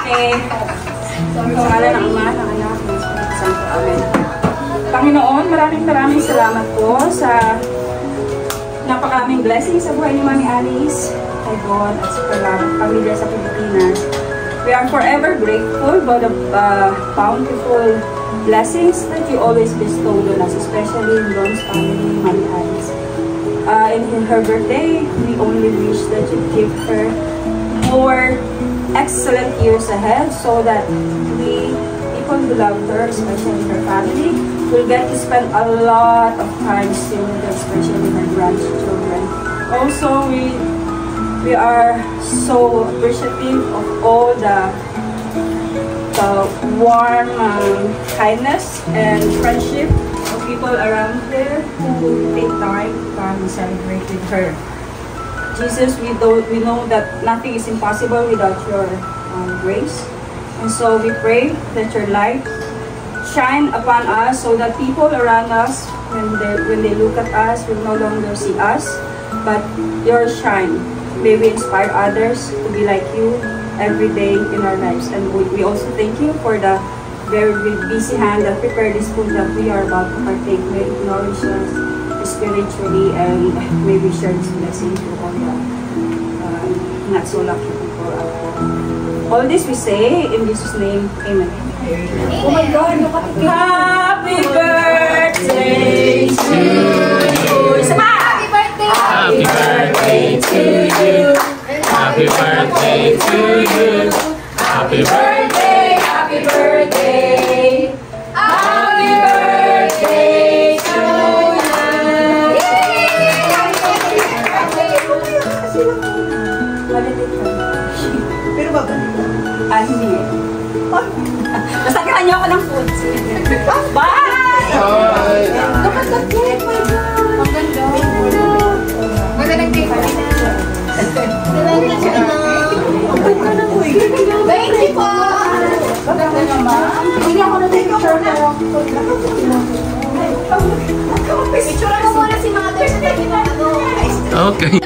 Okay. Sa ngalan ng Ama, ng Anak, ng Espiritu Santo. Amen. Panginoon, maraming salamat po sa napakaraming blessings sa buhay ni Mami Alice, kay God, at sa pamilya sa Pilipinas. We are forever grateful for the bountiful blessings that you always bestowed on us, especially in Ron's family, Mami Alice. In her birthday, we only wish that you give her more excellent years ahead so that we, people who love her, especially her family, will get to spend a lot of time still with her, especially her grandchildren. Also, we are so appreciative of all the warm kindness and friendship of people around her who take time to come and celebrate with her. Jesus, we know that nothing is impossible without your grace. And so we pray that your light shine upon us so that people around us, when they look at us, will no longer see us, but your shine. May we inspire others to be like you every day in our lives. And we also thank you for the very busy hand that prepared this food that we are about to partake. May it nourish us spiritually, and may we share this blessing to all the not so lucky people out there. All this we say in Jesus' name, amen. Oh my God! Happy birthday to you! Happy birthday! Happy birthday to you! Happy birthday to you! Happy birthday! Happy birthday! Happy birthday to you! Pero babalik ka? Hindi. Basta kailan niyo ako ng food. Bye! Bye! Maganda. Magandang day pa rin na. Maganda na mo eh. Thank you po! Maganda naman. Hindi ako na-picture na. Picture ko muna si Mother sa tabi ng ano. Okay.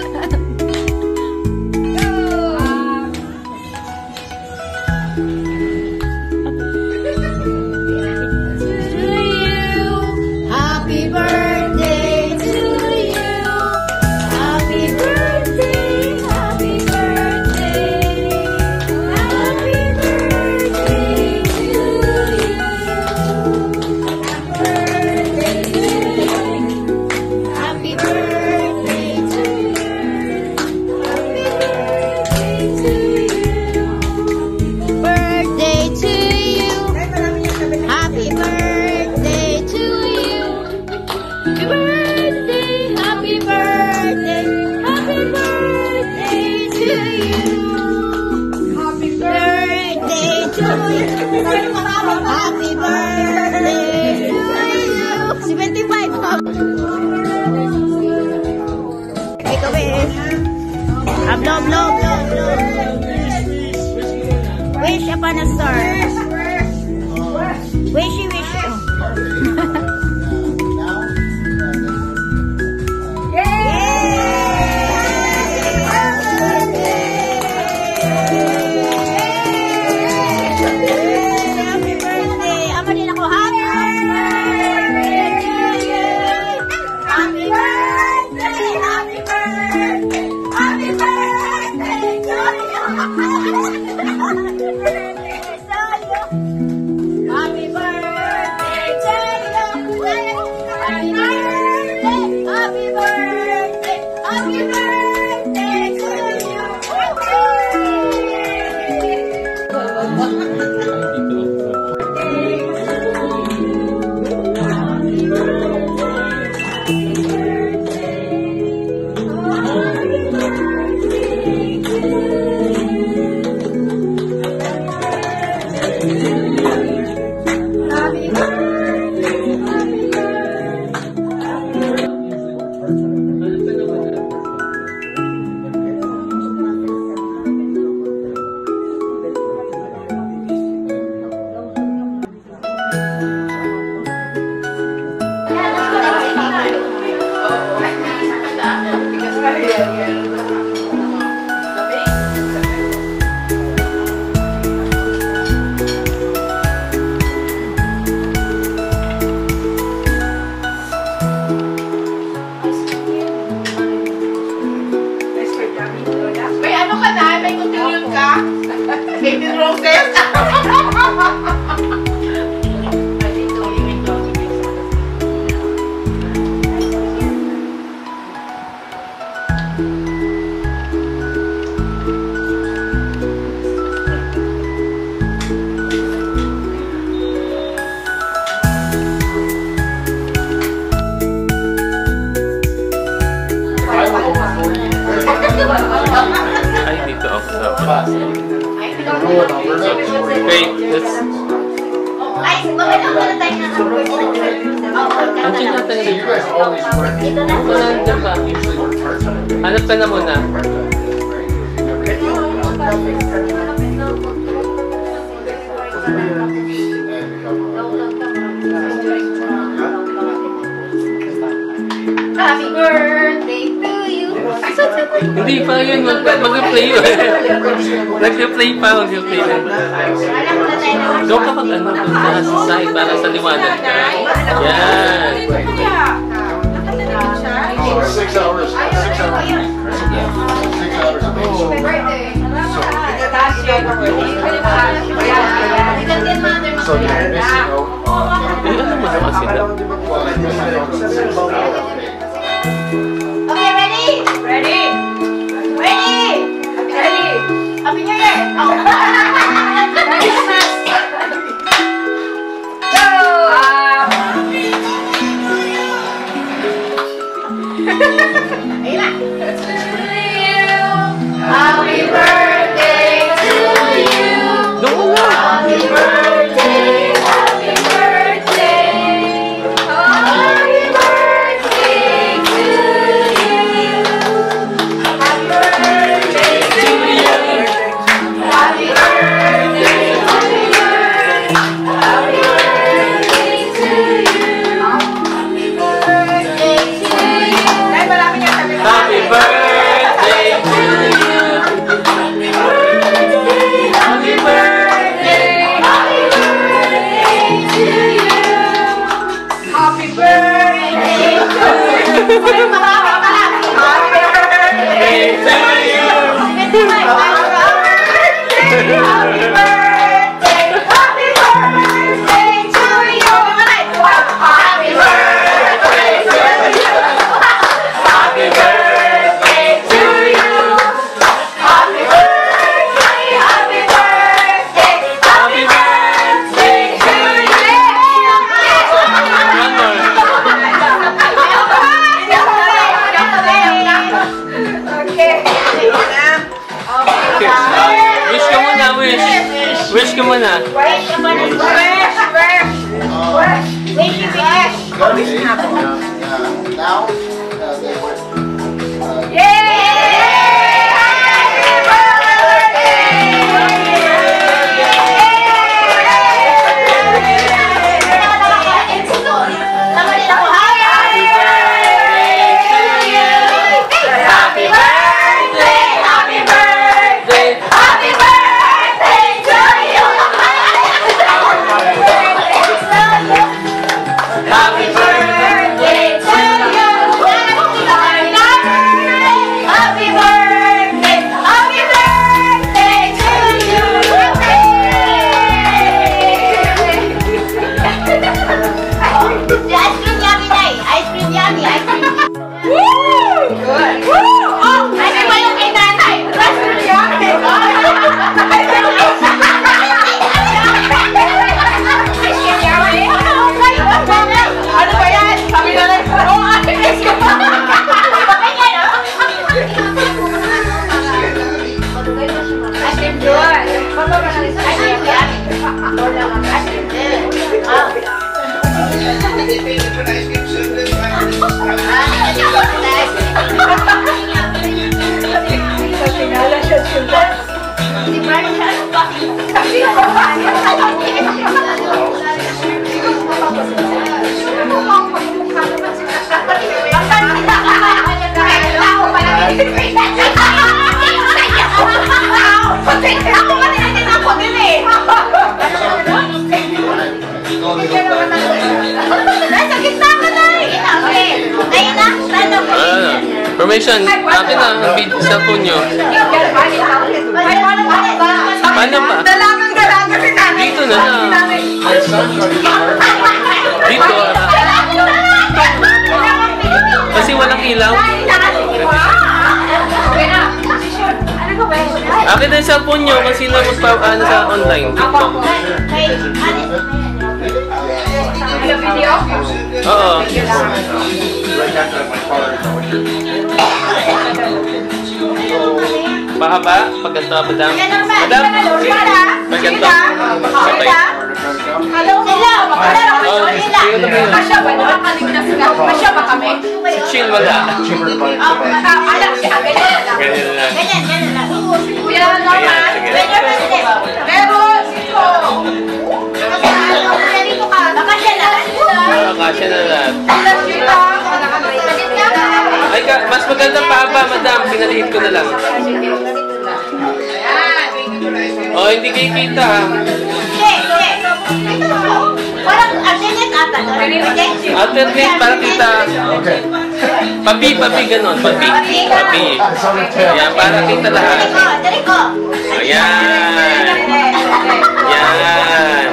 Happy birthday. Happy birthday to you. 75. Make a wish. Blow. Wish upon a star. Wishy. I need to observe. Wait, let's... Andiyan natin dito. Nandiyan pa. Hanap ka na muna. Happy birthday to you. Hindi pa yun. Mag-play yun. Nag-play pa. Mag-play na. Doon ka mag-ano doon sa side para sa liwanag ka. Yan. 6 hours. 6 hours. 6 hours of age. So you're missing out. Ano mo naman sila? Okay, ready? Ready. Happy New Year. Merry Christmas. Go. Happy birthday to you. Happy birthday. Happy birthday. Happy birthday to you. Happy birthday to you. Happy birthday to you. Happy birthday to you. Happy birthday to you. Happy birthday to you. Happy birthday. Happy birthday to you. Happy birthday to you. Birthday to you. Happy birthday. Happy birthday. Happy birthday to you. Happy birthday to you. Happy birthday To you. Happy birthday. Happy birthday. Happy birthday to you. One more. Okay. Okay. Wish ka muna, wish. Wish ka muna. Wish upon a star. got an 8. Now, they were. Information, akin na ang video cellphone nyo. Paano pa? Dito na lang. Dito. Kasi walang ilaw. Akin na yung cellphone nyo kung sino magpapaano sa online. TikTok. Video? Oo. Mahaba? Pagganto, madam? Madam? Pagganto? Sabay. Masya ba kami? Si Chill wala. Ganyan lang. Kuya naman. Meron. Dito ka. Kasya na lahat. Ay, mas maganda pa ba, madam? Pinalihit ko na lang. Oh, hindi kayo kita. Alternate para kita. Papi, ganon. Papi. Ayan, para kita lahat. Ayan. Ayan.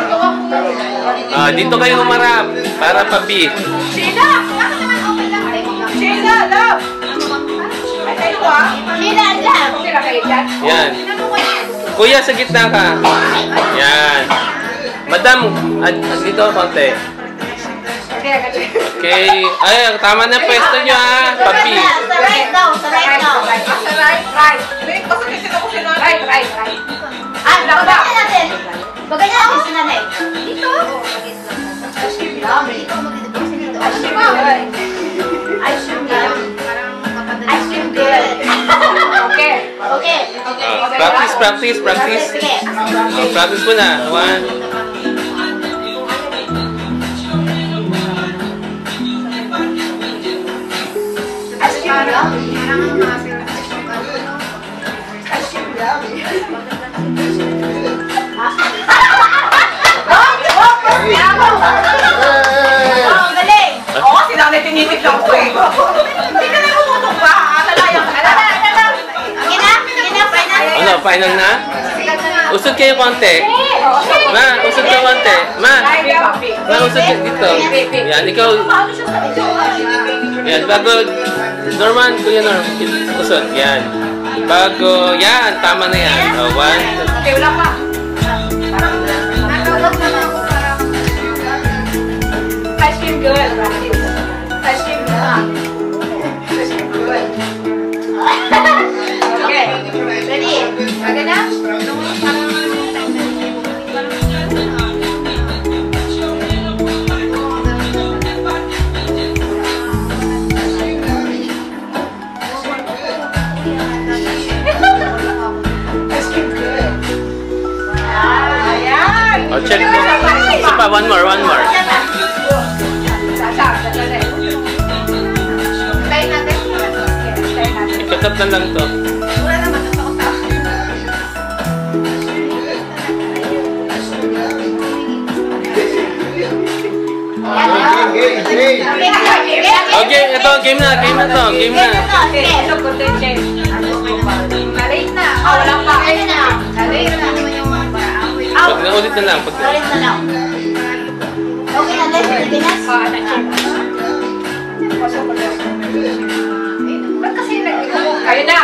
Dito kayo humarap. Para papi. Sheila, love. Yan. Kuya, sa gitna ka. Yan. Madam, dito konti. Okay. Ay, tama na pwesto nyo ha. Papi. Sa right daw. Right. Bagay natin. Bagay natin sa nanay. Dito. Ice cream good. Okay. Practice. Practice mo na. 1. Galing! Oo, sinanay tinitig lang ko eh. Hindi ka na umutok ba? Alalayang ka. Ano, final na? Usod kayo konti. Ma, usod ka konti. Ma, usod ka dito. Yan, ikaw. Yan, bago. Norman, Kuya Norman. Usod, yan. Bago, yan, tama na yan. O, 1. Okay, wala pa. Ice cream good. Ice cream good. Okay. Ready? Ready na? one more. Tayo natin. Ikakat na lang to. Wala naman. Okay, ito, game na to. Narate na. Wala pa. Narate na. Pag naulit na lang. Okay na, let's Pilipinas. Ba't kasi kayo na.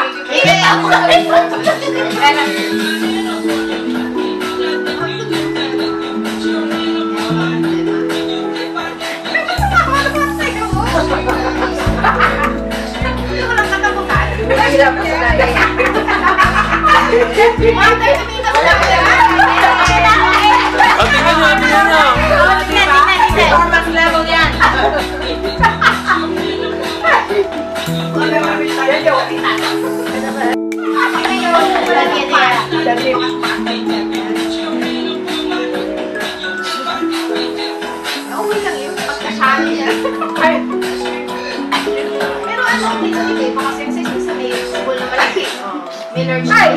O, tingnan nyo. Performance level yan. Okay lang yun. Pagkasali niya. Pero ano, dito, mga sensation sa may school na malaki. Miller Child.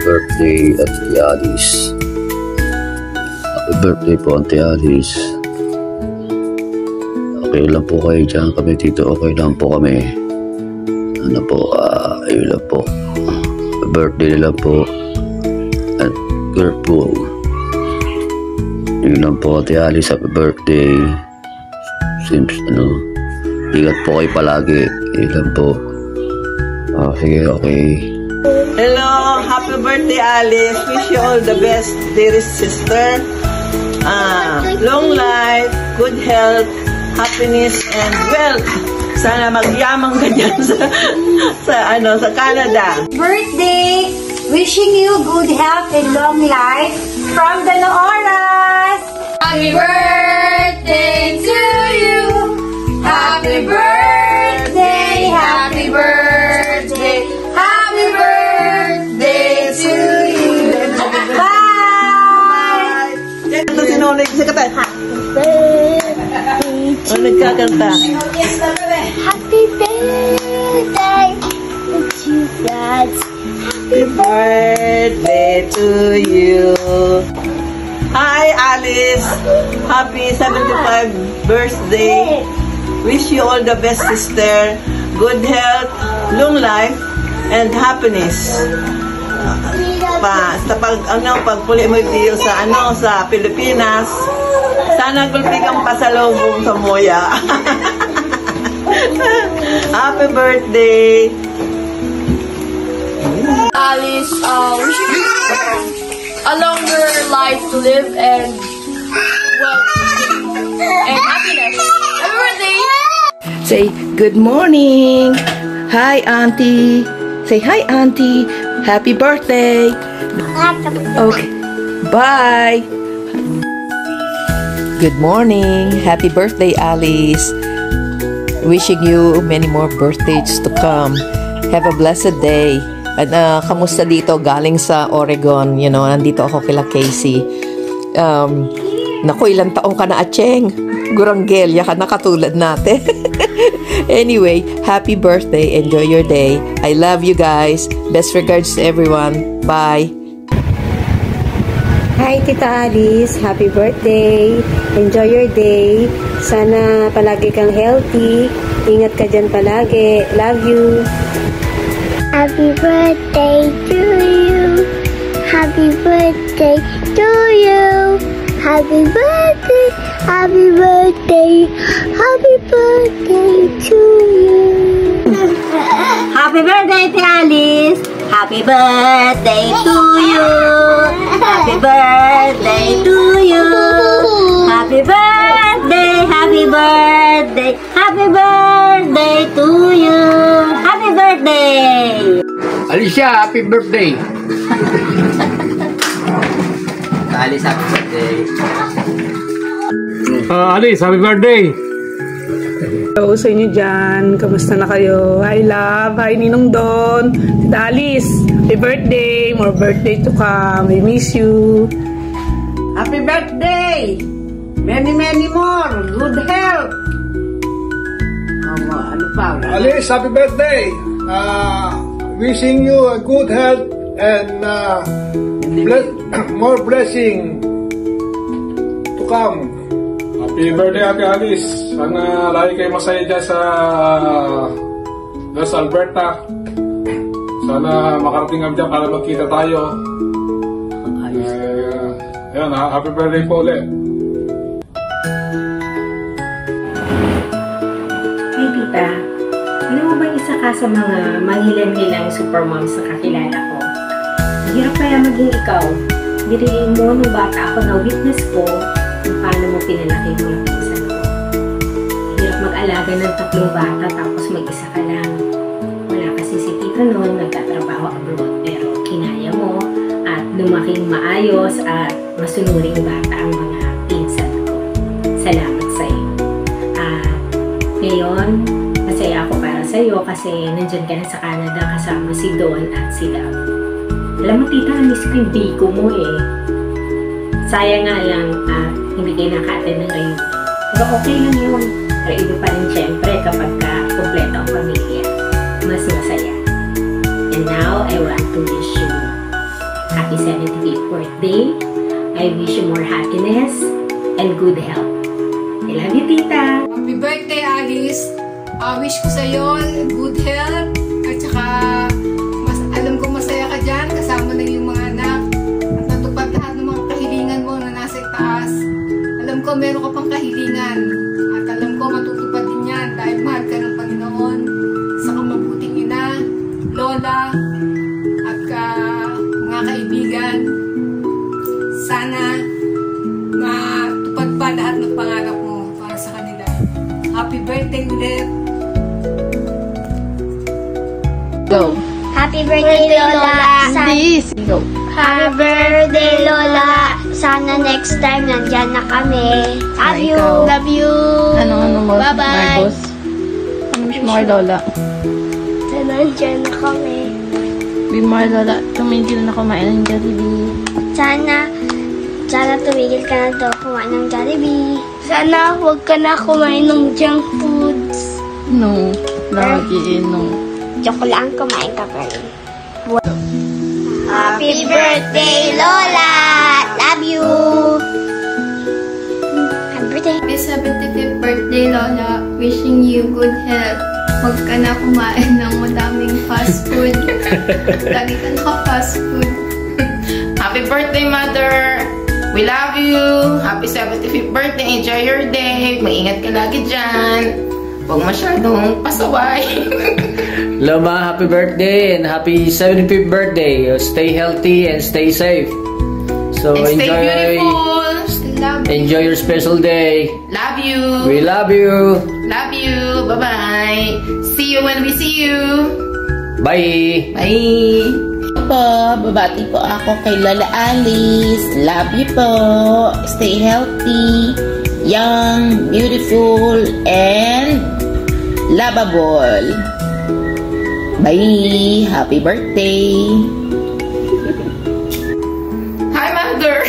birthday at Auntie Alice. Happy birthday po, Auntie Alice. Okay lang po kayo dyan kami dito. Okay lang po kami. Ano po, ayun lang po. Happy birthday lang po. At girl po. Yun lang po, Auntie Alice. Happy birthday. Seems, ingat po kayo palagi. Yun lang po. Sige, okay. Hello, happy birthday, Alice. Wish you all the best, dearest sister. Long life, good health, happiness, and wealth. Sana magyamang ka dyan sa Canada. Birthday! Wishing you good health and long life from the Nooras! Happy birthday to you! Happy birthday! Happy birthday! Happy birthday to you! Bye! Ito sinunod sa kata. Happy birthday to you! Nagkakanta. Happy birthday to you guys! Happy birthday to you. Hi, Alice. Happy 75th birthday. Wish you all the best, sister. Good health, long life, and happiness. Pagpuli mo dito sa Pilipinas, sana gulpi kang pasalubong sa Moya. Happy birthday. Alice, wishing you a longer life to live and and happiness. Happy birthday! Say good morning. Hi, Auntie. Say hi, Auntie. Happy birthday. Okay. Bye. Good morning. Happy birthday, Alice. Wishing you many more birthdays to come. Have a blessed day. At kamusta dito? Galing sa Oregon, nandito ako kila Casey. Naku, ilang taong ka na, Acheng? Guranggelya ka na katulad natin. Anyway, happy birthday. Enjoy your day. I love you guys. Best regards to everyone. Bye. Hi, Tita Alice. Happy birthday. Enjoy your day. Sana palagi kang healthy. Ingat ka dyan palagi. Love you. Happy birthday to you. Happy birthday to you. Happy birthday. Happy birthday. Happy birthday to you. Happy birthday to Alice. Happy birthday to you. Happy birthday to you. Happy birthday. Happy birthday. Happy birthday to you. Happy birthday. Alicia, happy birthday. Alice, happy birthday. Alice, happy birthday. Hello sa inyo dyan. Kamusta na kayo? Hi, love. Hi, Ninong Don. Tita Alice, happy birthday. More birthday to come. We miss you. Happy birthday. Many, many more. Good health. Ano pa? Alice, happy birthday. Wishing you a good health and more blessing to come. Happy birthday, Ate Alice. Sana lagi kayo masaya dyan sa Alberta. Sana makarating kami dyan para magkita tayo. Ayan, happy birthday po ulit. Hey, Tita. Ano mo ba isa ka sa mga manghilang-hilang supermoms na kakilala ko? Hirap kaya maging ikaw. Diriin mo nung bata ako na witness ko kung paano mo pinalaki mo yung pinsan ko. Hirap mag-alaga ng 3 bata tapos mag-isa ka lang. Wala kasi si Tita noon, nagtatrabaho abroad, pero kinaya mo at lumaking maayos at masunuring bata ang mga pinsan ko. Salamat sa iyo. Ngayon, masaya ako para sa iyo kasi nandyan ka na sa Canada kasama si Don at si Love. Alam mo, Tita, miss ko yung biko mo eh. Sayang nga lang at hindi kayo naka-attend ng reunion. Pero okay lang yun. Pero iba pa rin syempre kapag kompleto ang pamilya. Mas masaya. And now, I want to wish you Happy 75th birthday. I wish you more happiness and good health. I love you, Tita. Happy birthday, Alice. Wish ko sa'yo good health. At saka, alam ko masaya ka dyan. Kasama na yung mga anak. At natupad lahat ng mga kahilingan mo na nasa itaas. Alam ko meron ka pang kahilingan. At alam ko matutupad din yan dahil mahal ka ng Panginoon. Saka mabuting ina, lola, at mga kaibigan. Sana matupad pa lahat ng pangarap mo para sa kanila. Happy birthday ulit! Go! Happy birthday, Lola! Go! Happy birthday, Lola! Sana next time nandyan na kami. Love you! Love you! Ano mo? Bye-bye! Ano wish mo kay Lola? Sana nandyan na kami. Be more, Lola. Tumigil na kumain ng Jollibee. Sana tumigil ka na daw kumain ng Jollibee. Sana huwag ka na kumain ng junk foods. No. Lagi no. Joke lang, kumain ka pa rin. Happy birthday, Lola! Love you! Happy birthday! Happy 75th birthday, Lola. Wishing you good health. Huwag ka na kumain ng madaming fast food. Lagi ka naka-fast food. Happy birthday, Mother! We love you! Happy 75th birthday! Enjoy your day! Maingat ka lagi dyan! Huwag masyadong pasaway! Loma, happy birthday and happy 75th birthday! Stay healthy and stay safe! So and stay beautiful! Enjoy your special day! Love you! We love you! Love you! Bye-bye! See you when we see you! Bye! Bye! Po, babati po ako kay Lola Alice. Love you po. Stay healthy, young, beautiful, and lovable. Bye. Happy birthday. Hi, Mother.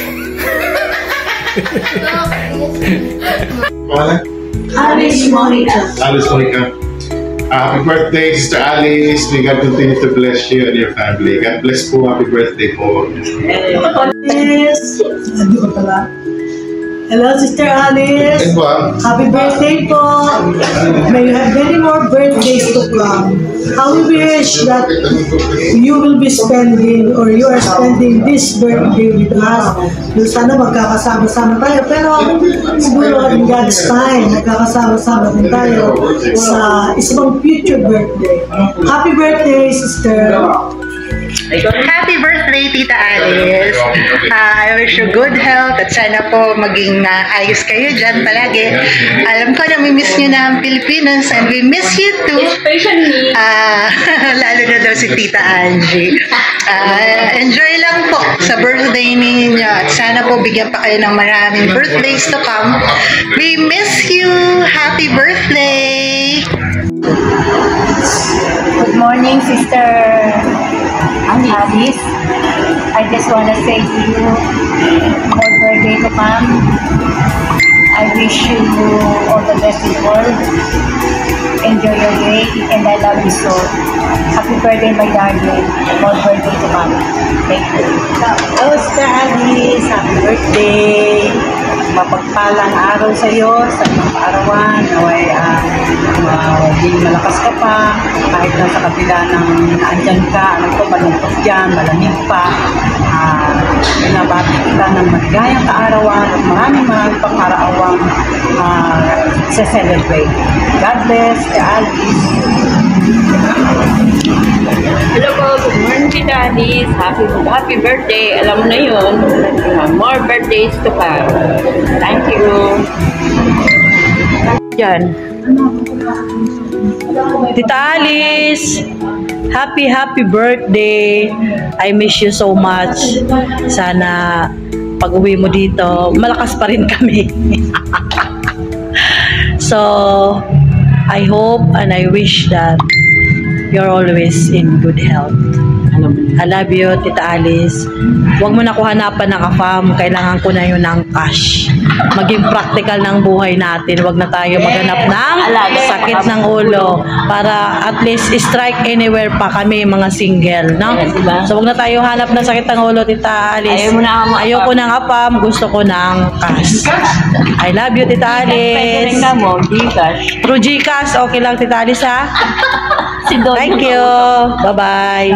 Alice Monica. Alice Monica. Happy birthday, Sister Alice. May God continue to bless you and your family. God bless po. Happy birthday po. Yes. Hello, Sister Alice. Happy birthday po. May you have many more birthdays to come. How we wish that you will be spending or you are spending this birthday with us. Sana magkakasama-sama tayo. Pero siguro in God's time, magkakasama-sama din tayo sa isang future birthday. Happy birthday, Sister. Happy birthday, Tita Alice. I wish you good health at sana po maging ayos kayo dyan palagi. Alam ko na miss nyo na ang Pilipinas and we miss you too. Especially lalo na daw si Tita Angie. Enjoy lang po sa birthday ninyo at sana po bigyan pa kayo ng maraming birthdays to come. We miss you. Happy birthday. Good morning, Sister Alice. I just want to say to you, more birthday to come. I wish you all the best in the world. Enjoy your day, and I love you so. Happy birthday, my darling. More birthday to come. Thank you. Hello, Sister Alice. Happy birthday. Mapagpalang araw sa iyo sa mga arawan. Naway maging malakas ka pa kahit nasa kabila ng naandyan ka. Alam ko, malungkot dyan, malamig pa. Pinabati kita ng maligayang kaarawan at maraming pang-arawang celebrate. God bless, Alice. Hello po, good morning, Tita Alice. Happy birthday. Alam mo na yun. More birthdays to come. Thank you. Yan. Tita Alice, happy birthday. I miss you so much. Sana pag uwi mo dito, malakas pa rin kami. So, I hope and I wish that you're always in good health. I love you, Tita Alice. Huwag mo na ko hanapan ng AFAM. Kailangan ko na yun ng cash. Maging practical ng buhay natin. Huwag na tayo maghanap ng sakit ng ulo. Para at least strike anywhere pa kami, mga single. No? So huwag na tayo hanap ng sakit ng ulo, Tita Alice. Ayoko ng AFAM. Gusto ko ng cash. I love you, Tita Alice. Through Gcash. Okay lang, Tita Alice, ha? Thank you. Bye-bye.